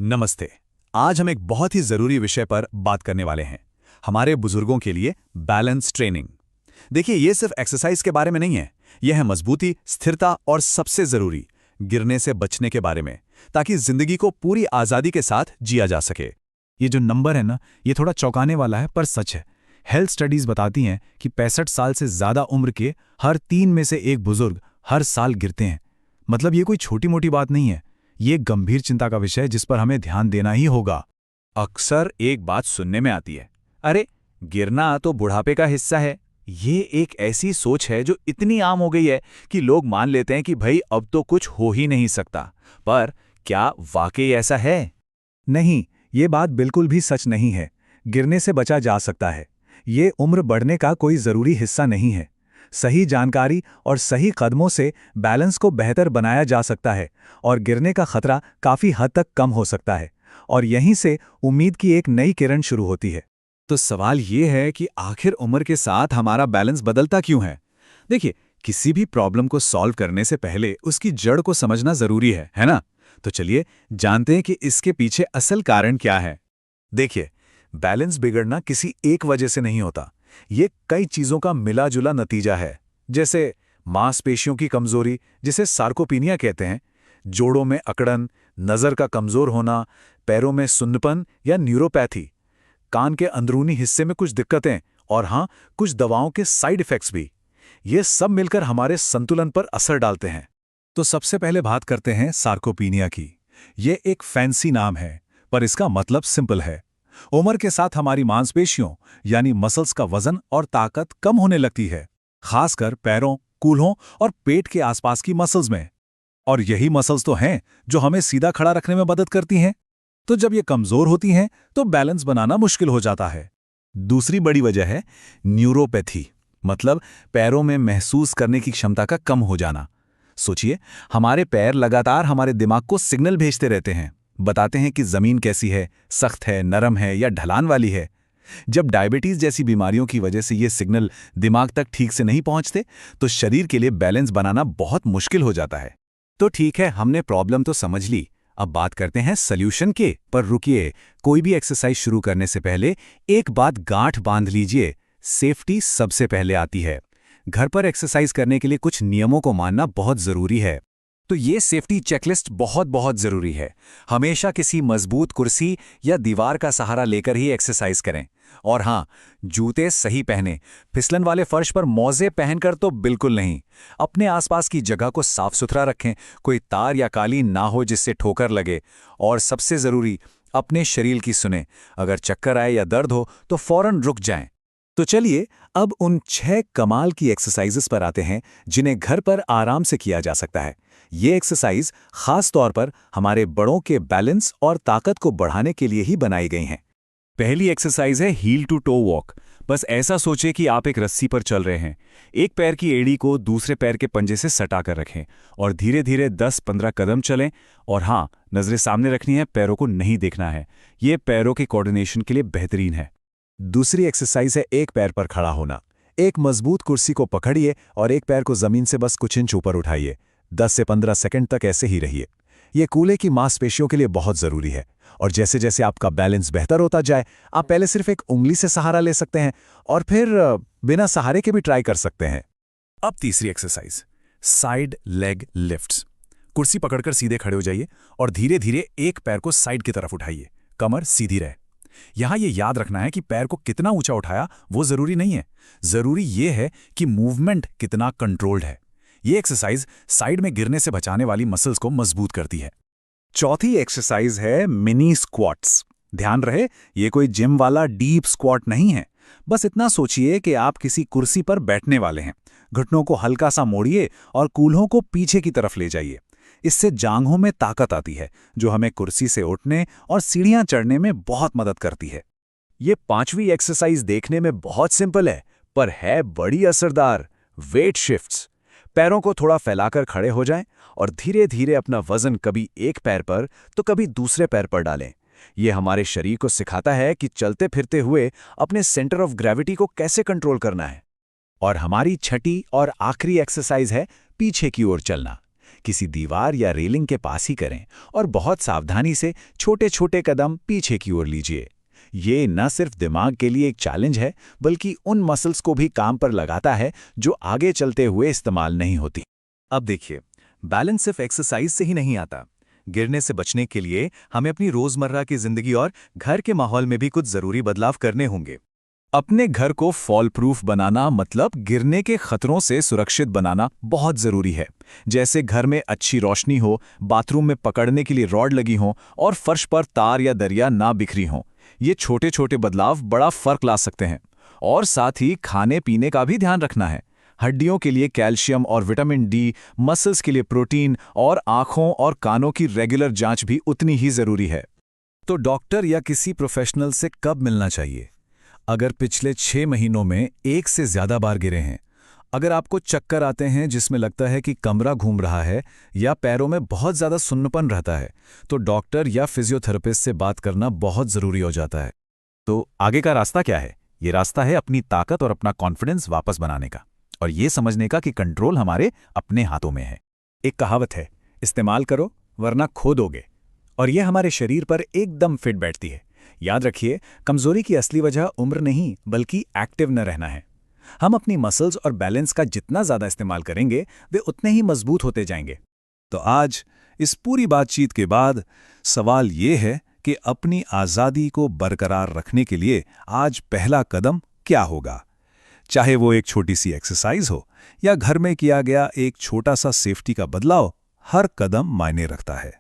नमस्ते। आज हम एक बहुत ही ज़रूरी विषय पर बात करने वाले हैं, हमारे बुजुर्गों के लिए बैलेंस ट्रेनिंग। देखिए, ये सिर्फ एक्सरसाइज के बारे में नहीं है, यह है मजबूती, स्थिरता और सबसे ज़रूरी, गिरने से बचने के बारे में, ताकि ज़िंदगी को पूरी आज़ादी के साथ जिया जा सके। ये जो नंबर है ना, ये थोड़ा चौंकाने वाला है पर सच है। हेल्थ स्टडीज बताती हैं कि 65 साल से ज़्यादा उम्र के हर 3 में से एक बुजुर्ग हर साल गिरते हैं। मतलब ये कोई छोटी मोटी बात नहीं है, ये एक गंभीर चिंता का विषय है जिस पर हमें ध्यान देना ही होगा। अक्सर एक बात सुनने में आती है, अरे गिरना तो बुढ़ापे का हिस्सा है। ये एक ऐसी सोच है जो इतनी आम हो गई है कि लोग मान लेते हैं कि भाई अब तो कुछ हो ही नहीं सकता। पर क्या वाकई ऐसा है? नहीं, ये बात बिल्कुल भी सच नहीं है। गिरने से बचा जा सकता है। ये उम्र बढ़ने का कोई ज़रूरी हिस्सा नहीं है। सही जानकारी और सही कदमों से बैलेंस को बेहतर बनाया जा सकता है और गिरने का खतरा काफ़ी हद तक कम हो सकता है। और यहीं से उम्मीद की एक नई किरण शुरू होती है। तो सवाल ये है कि आखिर उम्र के साथ हमारा बैलेंस बदलता क्यों है? देखिए, किसी भी प्रॉब्लम को सॉल्व करने से पहले उसकी जड़ को समझना जरूरी है ना? तो चलिए जानते हैं कि इसके पीछे असल कारण क्या है। देखिए, बैलेंस बिगड़ना किसी एक वजह से नहीं होता। ये कई चीजों का मिला जुला नतीजा है, जैसे मांसपेशियों की कमजोरी, जिसे सार्कोपीनिया कहते हैं, जोड़ों में अकड़न, नजर का कमजोर होना, पैरों में सुन्नपन या न्यूरोपैथी, कान के अंदरूनी हिस्से में कुछ दिक्कतें और हाँ, कुछ दवाओं के साइड इफेक्ट्स भी। ये सब मिलकर हमारे संतुलन पर असर डालते हैं। तो सबसे पहले बात करते हैं सार्कोपीनिया की। ये एक फैंसी नाम है, पर इसका मतलब सिंपल है। उम्र के साथ हमारी मांसपेशियों यानी मसल्स का वजन और ताकत कम होने लगती है, खासकर पैरों, कूल्हों और पेट के आसपास की मसल्स में। और यही मसल्स तो हैं जो हमें सीधा खड़ा रखने में मदद करती हैं। तो जब ये कमजोर होती हैं तो बैलेंस बनाना मुश्किल हो जाता है। दूसरी बड़ी वजह है न्यूरोपैथी, मतलब पैरों में महसूस करने की क्षमता का कम हो जाना। सोचिए, हमारे पैर लगातार हमारे दिमाग को सिग्नल भेजते रहते हैं, बताते हैं कि जमीन कैसी है, सख्त है, नरम है या ढलान वाली है। जब डायबिटीज जैसी बीमारियों की वजह से ये सिग्नल दिमाग तक ठीक से नहीं पहुंचते, तो शरीर के लिए बैलेंस बनाना बहुत मुश्किल हो जाता है। तो ठीक है, हमने प्रॉब्लम तो समझ ली, अब बात करते हैं सॉल्यूशन के। पर रुकिए, कोई भी एक्सरसाइज शुरू करने से पहले एक बात गांठ बांध लीजिए, सेफ्टी सबसे पहले आती है। घर पर एक्सरसाइज करने के लिए कुछ नियमों को मानना बहुत जरूरी है। तो ये सेफ्टी चेकलिस्ट बहुत बहुत जरूरी है। हमेशा किसी मजबूत कुर्सी या दीवार का सहारा लेकर ही एक्सरसाइज करें। और हाँ, जूते सही पहने, फिसलन वाले फर्श पर मोजे पहनकर तो बिल्कुल नहीं। अपने आसपास की जगह को साफ सुथरा रखें, कोई तार या कालीन ना हो जिससे ठोकर लगे। और सबसे जरूरी, अपने शरीर की सुने, अगर चक्कर आए या दर्द हो तो फौरन रुक जाएं। तो चलिए अब उन 6 कमाल की एक्सरसाइजेस पर आते हैं जिन्हें घर पर आराम से किया जा सकता है। ये एक्सरसाइज खास तौर पर हमारे बड़ों के बैलेंस और ताकत को बढ़ाने के लिए ही बनाई गई हैं। पहली एक्सरसाइज है हील टू टो वॉक। बस ऐसा सोचें कि आप एक रस्सी पर चल रहे हैं। एक पैर की एड़ी को दूसरे पैर के पंजे से सटा कर रखें और धीरे धीरे 10-15 कदम चलें। और हाँ, नजरें सामने रखनी है, पैरों को नहीं देखना है। ये पैरों के कोऑर्डिनेशन के लिए बेहतरीन है। दूसरी एक्सरसाइज है एक पैर पर खड़ा होना। एक मजबूत कुर्सी को पकड़िए और एक पैर को जमीन से बस कुछ इंच ऊपर उठाइए। 10 से 15 सेकंड तक ऐसे ही रहिए। ये कूल्हे की मांसपेशियों के लिए बहुत जरूरी है। और जैसे जैसे आपका बैलेंस बेहतर होता जाए, आप पहले सिर्फ एक उंगली से सहारा ले सकते हैं और फिर बिना सहारे के भी ट्राई कर सकते हैं। अब तीसरी एक्सरसाइज, साइड लेग लिफ्ट्स। कुर्सी पकड़कर सीधे खड़े हो जाइए और धीरे धीरे एक पैर को साइड की तरफ उठाइए, कमर सीधी रहे। यहां ये याद रखना है कि पैर को कितना ऊंचा उठाया वो जरूरी नहीं है, जरूरी ये है कि मूवमेंट कितना कंट्रोल्ड है। ये एक्सरसाइज साइड में गिरने से बचाने वाली मसल्स को मजबूत करती है। चौथी एक्सरसाइज है मिनी स्क्वाट्स। ध्यान रहे, ये कोई जिम वाला डीप स्क्वाट नहीं है। बस इतना सोचिए कि आप किसी कुर्सी पर बैठने वाले हैं। घुटनों को हल्का सा मोड़िए और कूल्हों को पीछे की तरफ ले जाइए। इससे जांघों में ताकत आती है, जो हमें कुर्सी से उठने और सीढ़ियां चढ़ने में बहुत मदद करती है। ये पांचवी एक्सरसाइज देखने में बहुत सिंपल है, पर है बड़ी असरदार। Weight shifts. पैरों को थोड़ा फैलाकर खड़े हो जाएं और धीरे धीरे अपना वजन कभी एक पैर पर तो कभी दूसरे पैर पर डालें। ये हमारे शरीर को सिखाता है कि चलते फिरते हुए अपने सेंटर ऑफ ग्रेविटी को कैसे कंट्रोल करना है। और हमारी छठी और आखिरी एक्सरसाइज है पीछे की ओर चलना। किसी दीवार या रेलिंग के पास ही करें और बहुत सावधानी से छोटे छोटे कदम पीछे की ओर लीजिए। ये न सिर्फ दिमाग के लिए एक चैलेंज है, बल्कि उन मसल्स को भी काम पर लगाता है जो आगे चलते हुए इस्तेमाल नहीं होती। अब देखिए, बैलेंस सिर्फ एक्सरसाइज से ही नहीं आता। गिरने से बचने के लिए हमें अपनी रोजमर्रा की जिंदगी और घर के माहौल में भी कुछ जरूरी बदलाव करने होंगे। अपने घर को फॉल प्रूफ बनाना मतलब गिरने के खतरों से सुरक्षित बनाना बहुत जरूरी है। जैसे घर में अच्छी रोशनी हो, बाथरूम में पकड़ने के लिए रॉड लगी हो और फर्श पर तार या दरिया ना बिखरी हो। ये छोटे छोटे बदलाव बड़ा फर्क ला सकते हैं। और साथ ही खाने पीने का भी ध्यान रखना है। हड्डियों के लिए कैल्शियम और विटामिन डी, मसल्स के लिए प्रोटीन और आंखों और कानों की रेगुलर जांच भी उतनी ही जरूरी है। तो डॉक्टर या किसी प्रोफेशनल से कब मिलना चाहिए? अगर पिछले 6 महीनों में 1 से ज्यादा बार गिरे हैं, अगर आपको चक्कर आते हैं जिसमें लगता है कि कमरा घूम रहा है या पैरों में बहुत ज्यादा सुन्नपन रहता है, तो डॉक्टर या फिजियोथेरेपिस्ट से बात करना बहुत जरूरी हो जाता है। तो आगे का रास्ता क्या है? ये रास्ता है अपनी ताकत और अपना कॉन्फिडेंस वापस बनाने का, और ये समझने का कि कंट्रोल हमारे अपने हाथों में है। एक कहावत है, इस्तेमाल करो वरना खो दोगे, और ये हमारे शरीर पर एकदम फिट बैठती है। याद रखिए, कमजोरी की असली वजह उम्र नहीं बल्कि एक्टिव न रहना है। हम अपनी मसल्स और बैलेंस का जितना ज्यादा इस्तेमाल करेंगे, वे उतने ही मजबूत होते जाएंगे। तो आज इस पूरी बातचीत के बाद सवाल ये है कि अपनी आज़ादी को बरकरार रखने के लिए आज पहला कदम क्या होगा? चाहे वो एक छोटी सी एक्सरसाइज हो या घर में किया गया एक छोटा सा सेफ्टी का बदलाव, हर कदम मायने रखता है।